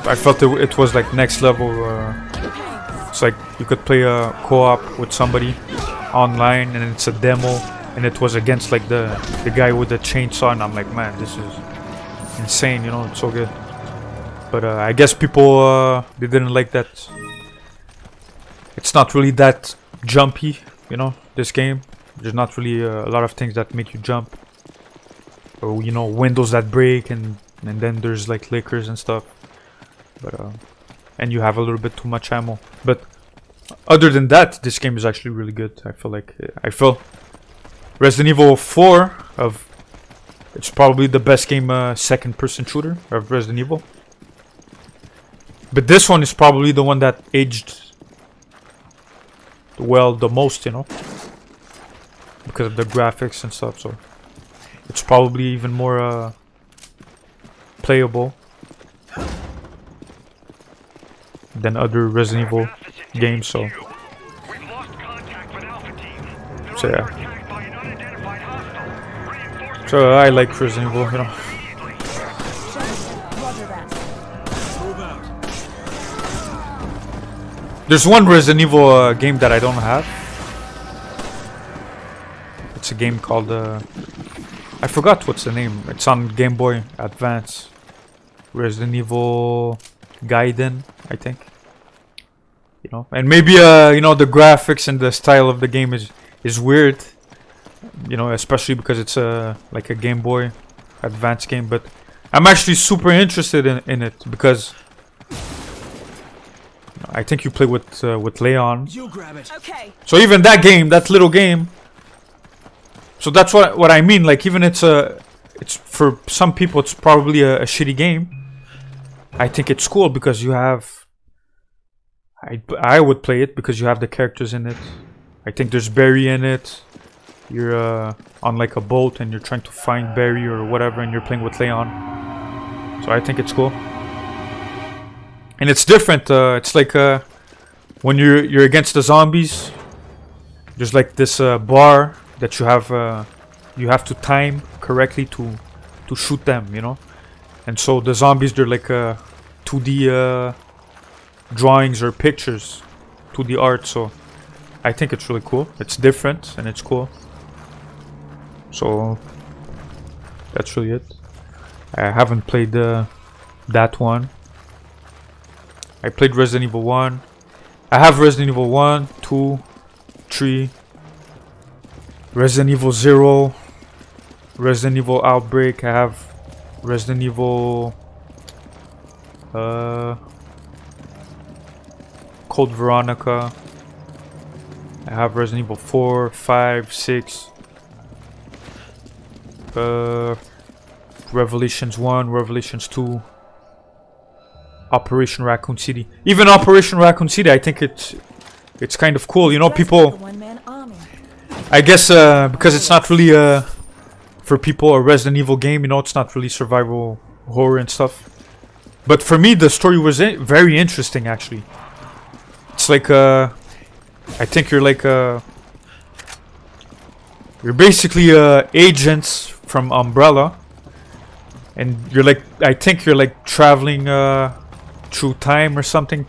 [SPEAKER 1] I felt it was like next level. It's like you could play a co-op with somebody online, and it's a demo, and it was against like the guy with the chainsaw, and I'm like, man, this is insane, you know, it's so good. But I guess people they didn't like that. It's not really that jumpy, you know, this game. There's not really a lot of things that make you jump, or you know, windows that break, and then there's like lickers and stuff. But and you have a little bit too much ammo. But other than that, this game is actually really good. I feel Resident Evil 4 it's probably the best game, second person shooter of Resident Evil. But this one is probably the one that aged well the most, you know, because of the graphics and stuff. So it's probably even more playable than other Resident Evil games. So yeah. So I like Resident Evil, you know. There's one Resident Evil game that I don't have. It's a game called I forgot what's the name. It's on Game Boy Advance. Resident Evil Gaiden, I think. You know, and maybe you know, the graphics and the style of the game is weird. You know, especially because it's like a Game Boy Advance game. But I'm actually super interested in it because I think you play with Leon.
[SPEAKER 8] You grab it.
[SPEAKER 6] Okay.
[SPEAKER 1] So even that game, that little game. So that's what I mean. Like, even it's for some people it's probably a shitty game. I think it's cool because you have. I would play it because you have the characters in it. I think there's Barry in it. You're on like a boat and you're trying to find Barry or whatever, and you're playing with Leon. So I think it's cool. And it's different. It's like when you're against the zombies. There's like this bar that you have to time correctly to shoot them, you know. And so the zombies, they're like 2D drawings or pictures, 2D art. So I think it's really cool. It's different and it's cool. So that's really it. I haven't played that one. I played Resident Evil 1. I have Resident Evil 1, 2, 3, Resident Evil 0, Resident Evil Outbreak. I have Resident Evil Code Veronica. I have Resident Evil 4, 5, 6, Revelations 1, Revelations 2, Operation Raccoon City. Even Operation Raccoon City, I think it's kind of cool. You know, people, I guess because it's not really for people a Resident Evil game, you know, it's not really survival horror and stuff. But for me, the story was very interesting, actually. It's like I think you're like you're basically agents from Umbrella, and you're like, I think you're like traveling through time or something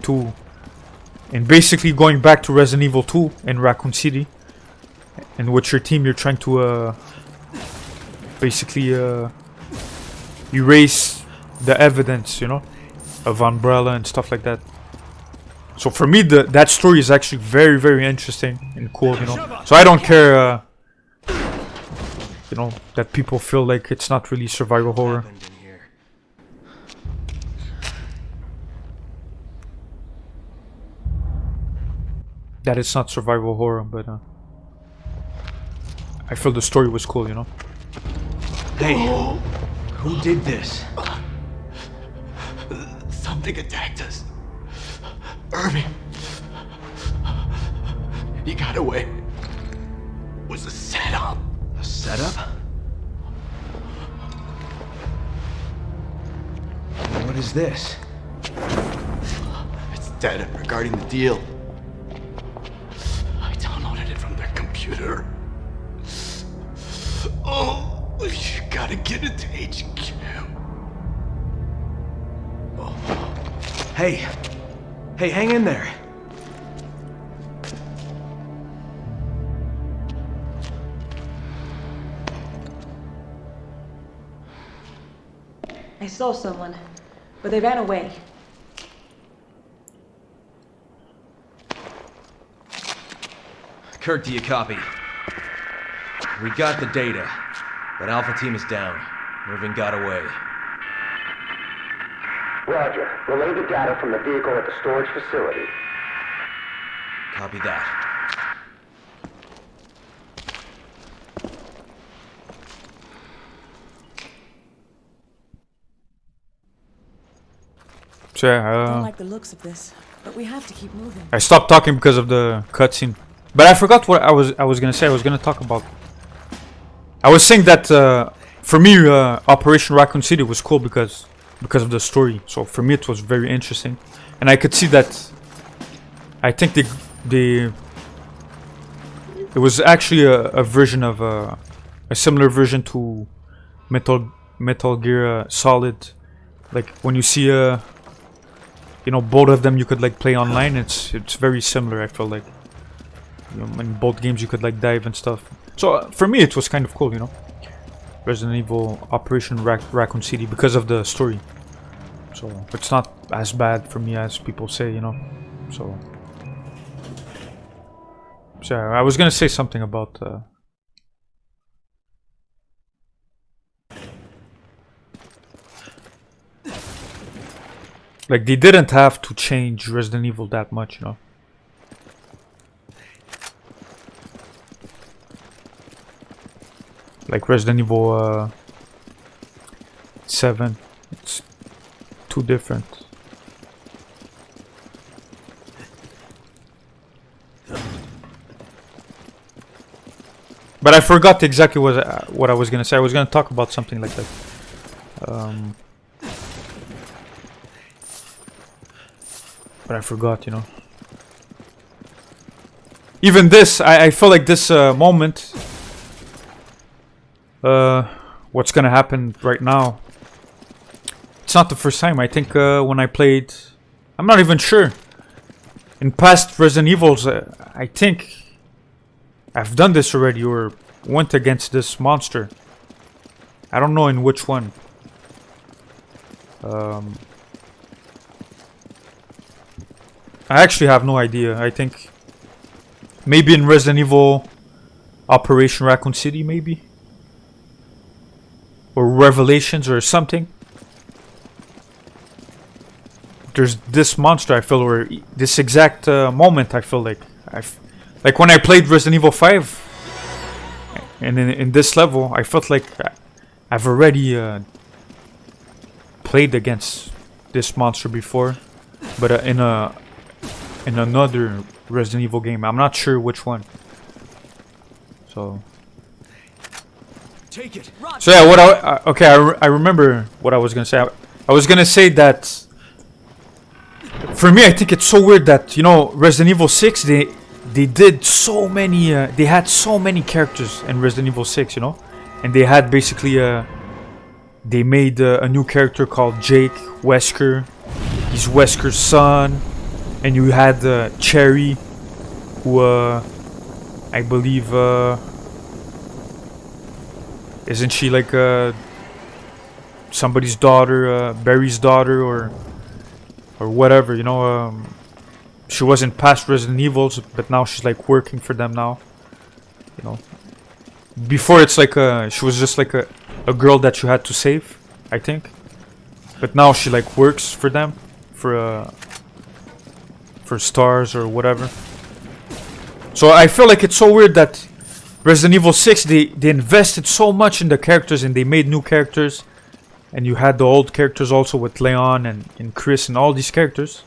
[SPEAKER 1] and basically going back to Resident Evil 2 in Raccoon City, and with your team you're trying to basically erase the evidence, you know, of Umbrella and stuff like that. So for me, that story is actually very, very interesting and cool, you know. So I don't care, you know, that people feel like it's not really survival horror. That it's not survival horror, but I feel the story was cool, you know.
[SPEAKER 8] Hey, who did this?
[SPEAKER 10] Something attacked us. Irving. He got away. It was a setup.
[SPEAKER 8] A setup? What is this?
[SPEAKER 10] It's data regarding the deal. I downloaded it from their computer. Oh, you gotta get it to HQ.
[SPEAKER 8] Hey. Hey, hang in there.
[SPEAKER 4] I saw someone, but they ran away.
[SPEAKER 8] Kirk, do you copy? We got the data, but Alpha Team is down. Irving got away.
[SPEAKER 11] Roger. Relay the data from the vehicle at the storage facility.
[SPEAKER 8] Copy that.
[SPEAKER 1] So
[SPEAKER 6] I
[SPEAKER 1] yeah,
[SPEAKER 6] don't like the looks of this, but we have to keep moving.
[SPEAKER 1] I stopped talking because of the cutscene. But I forgot what I was gonna say. I was gonna talk about. I was saying that for me, Operation Raccoon City was cool because of the story. So for me, it was very interesting, and I could see that. I think it was actually a version of a similar version to Metal Gear Solid. Like when you see you know, both of them you could like play online. It's very similar. I feel like, you know, in both games you could like dive and stuff. So for me it was kind of cool, you know, Resident Evil Operation Raccoon City because of the story. So it's not as bad for me as people say, you know. So I was gonna say something about like they didn't have to change Resident Evil that much, you know. Like Resident Evil 7, it's too different. But I forgot exactly what I was gonna say. I was gonna talk about something like that. But I forgot, you know. Even this, I feel like this moment, what's gonna happen right now, it's not the first time. I think when I played, I'm not even sure, in past Resident Evils, I think I've done this already or went against this monster. I don't know in which one. I actually have no idea. I think maybe in Resident Evil Operation Raccoon City, maybe, or Revelations or something. There's this monster, I feel, or this exact moment, I feel like like when I played Resident Evil 5, and in this level, I felt like I've already played against this monster before, but in another Resident Evil game. I'm not sure which one. So
[SPEAKER 8] take it.
[SPEAKER 1] So yeah, what I remember what I was gonna say. I was gonna say that for me, I think it's so weird that, you know, Resident Evil 6, they did so many they had so many characters in Resident Evil 6, you know, and they had basically they made a new character called Jake Wesker. He's Wesker's son, and you had Cherry, who I believe, isn't she like somebody's daughter, Barry's daughter, or whatever, you know? She wasn't past Resident Evils, but now she's like working for them now. You know, before it's like she was just like a girl that you had to save, I think. But now she like works for them, for stars or whatever. So I feel like it's so weird that Resident Evil 6, they invested so much in the characters and they made new characters. And you had the old characters also with Leon and Chris and all these characters.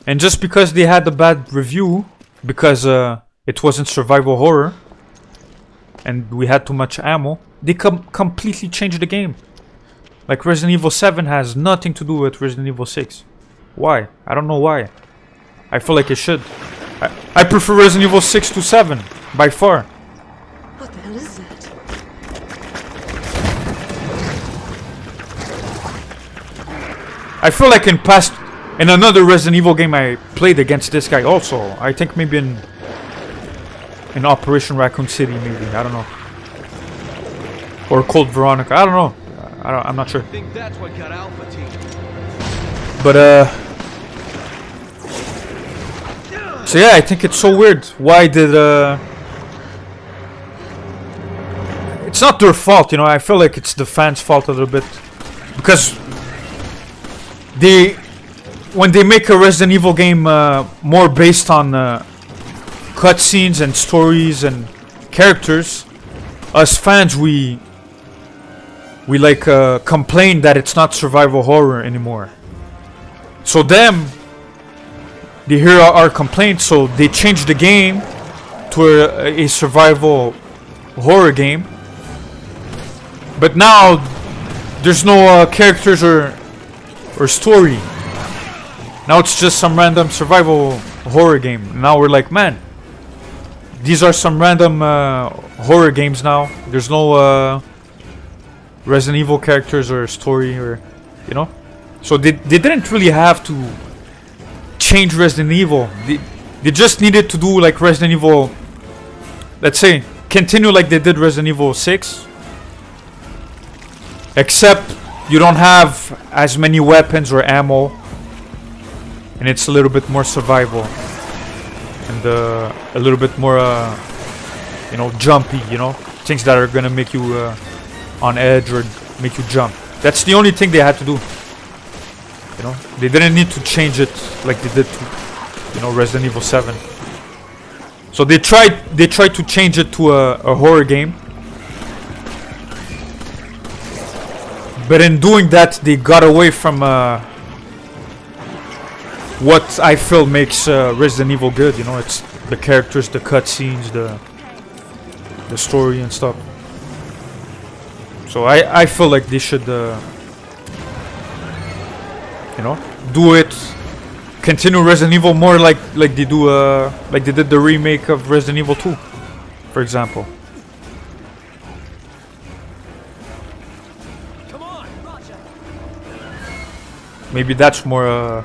[SPEAKER 1] And just because they had a bad review, because it wasn't survival horror, and we had too much ammo, they completely changed the game. Like Resident Evil 7 has nothing to do with Resident Evil 6. Why? I don't know why. I feel like it should. I prefer Resident Evil 6 to 7, by far.
[SPEAKER 6] What the hell is that?
[SPEAKER 1] I feel like in another Resident Evil game I played against this guy also. I think maybe in Operation Raccoon City, maybe. I don't know. Or Cold Veronica. I don't know. I'm not sure.
[SPEAKER 8] I think that's what got Alpha Team.
[SPEAKER 1] But so yeah, I think it's so weird. Why did it's not their fault, you know. I feel like it's the fans' fault a little bit, because when they make a Resident Evil game more based on cutscenes and stories and characters, us fans we like complain that it's not survival horror anymore. So they hear our complaints, so they change the game to a survival horror game. But now there's no characters or story. Now it's just some random survival horror game. Now we're like, man, these are some random horror games now. There's no Resident Evil characters or story, or you know. So they didn't really have to change Resident Evil. They just needed to do like Resident Evil, let's say, continue like they did Resident Evil 6. Except you don't have as many weapons or ammo, and it's a little bit more survival, and a little bit more you know, jumpy, you know, things that are gonna make you on edge or make you jump. That's the only thing they had to do, you know. They didn't need to change it like they did to, you know, Resident Evil 7. So they tried to change it to a horror game. But in doing that, they got away from what I feel makes Resident Evil good. You know, it's the characters, the cutscenes, the story and stuff. So I feel like they should, you know, do it. Continue Resident Evil more like they do, like they did the remake of Resident Evil 2, for example. Maybe that's more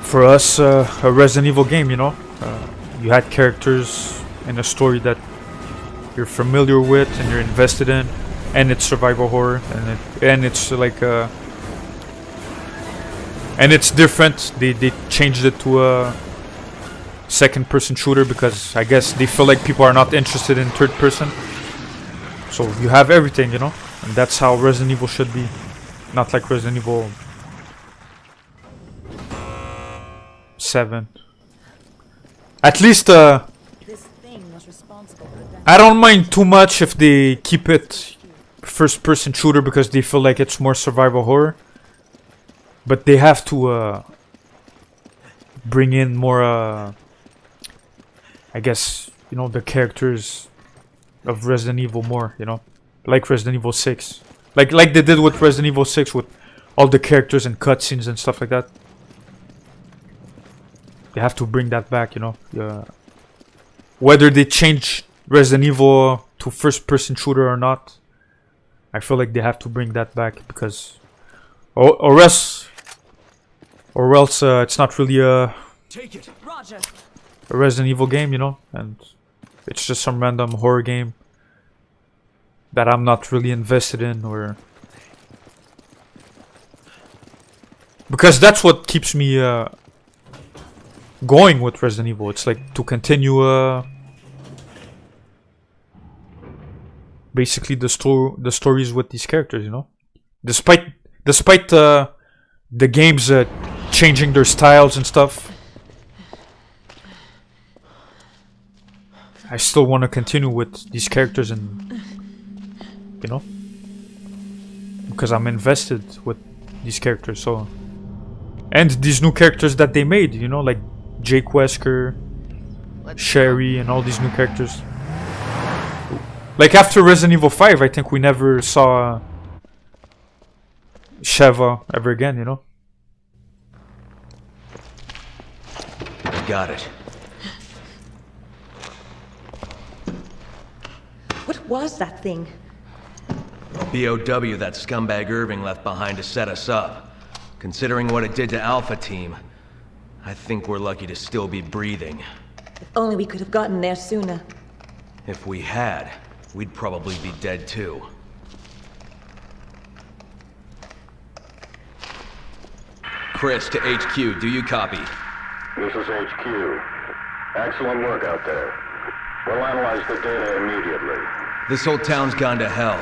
[SPEAKER 1] for us a Resident Evil game, you know. You had characters and a story that you're familiar with and you're invested in, and it's survival horror, and it's like and it's different. They changed it to a second-person shooter because I guess they feel like people are not interested in third-person. So you have everything, you know. And that's how Resident Evil should be. Not like Resident Evil 7. At least I don't mind too much if they keep it first person shooter because they feel like it's more survival horror. But they have to bring in more I guess, you know, the characters of Resident Evil more, you know. Like Resident Evil 6. Like they did with Resident Evil 6 with all the characters and cutscenes and stuff like that. They have to bring that back, you know. Whether they change Resident Evil to first-person shooter or not, I feel like they have to bring that back because... Or else it's not really
[SPEAKER 6] Take it. Roger.
[SPEAKER 1] a Resident Evil game, you know, and it's just some random horror game that I'm not really invested in, or because that's what keeps me going with Resident Evil. It's like to continue basically the stories with these characters, you know, despite the games changing their styles and stuff. I still want to continue with these characters, and you know, because I'm invested with these characters. So, and these new characters that they made, you know, like Jake Wesker, Sherry, and all these new characters. Like after Resident Evil 5, I think we never saw Sheva ever again, you know.
[SPEAKER 8] Got it.
[SPEAKER 4] What was that thing?
[SPEAKER 8] BOW that scumbag Irving left behind to set us up. Considering what it did to Alpha Team, I think we're lucky to still be breathing.
[SPEAKER 4] If only we could have gotten there sooner.
[SPEAKER 8] If we had, we'd probably be dead too. Chris to HQ, do you copy?
[SPEAKER 11] This is HQ. Excellent work out there. We'll analyze the data immediately.
[SPEAKER 8] This whole town's gone to hell.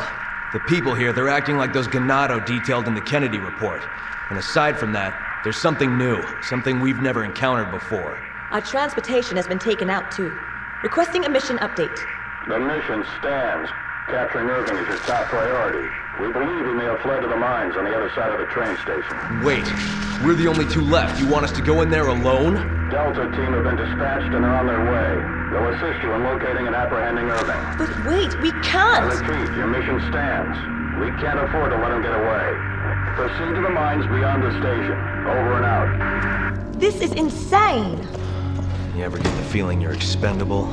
[SPEAKER 8] The people here, they're acting like those Ganado detailed in the Kennedy report. And aside from that, there's something new, something we've never encountered before.
[SPEAKER 4] Our transportation has been taken out too. Requesting a mission update.
[SPEAKER 11] The mission stands. Capturing Irving is your top priority. We believe he may have fled to the mines on the other side of the train station.
[SPEAKER 8] Wait, we're the only two left. You want us to go in there alone?
[SPEAKER 11] Delta team have been dispatched and are on their way. They'll assist you in locating and apprehending Irving.
[SPEAKER 4] But wait, we can't!
[SPEAKER 11] I repeat, your mission stands. We can't afford to let him get away. Proceed to the mines beyond the station. Over and out.
[SPEAKER 4] This is insane!
[SPEAKER 8] You ever get the feeling you're expendable?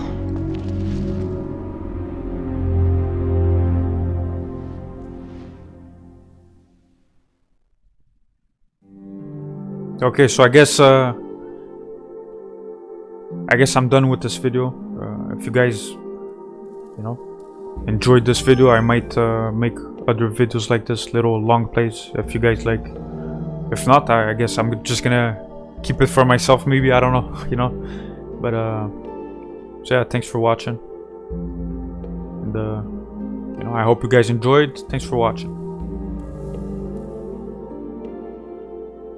[SPEAKER 1] Okay, so I guess I'm done with this video. If you guys, you know, enjoyed this video, I might make other videos like this, little long plays, if you guys like. If not, I guess I'm just gonna keep it for myself, maybe, I don't know, you know. But so yeah, thanks for watching, and you know, I hope you guys enjoyed. Thanks for watching.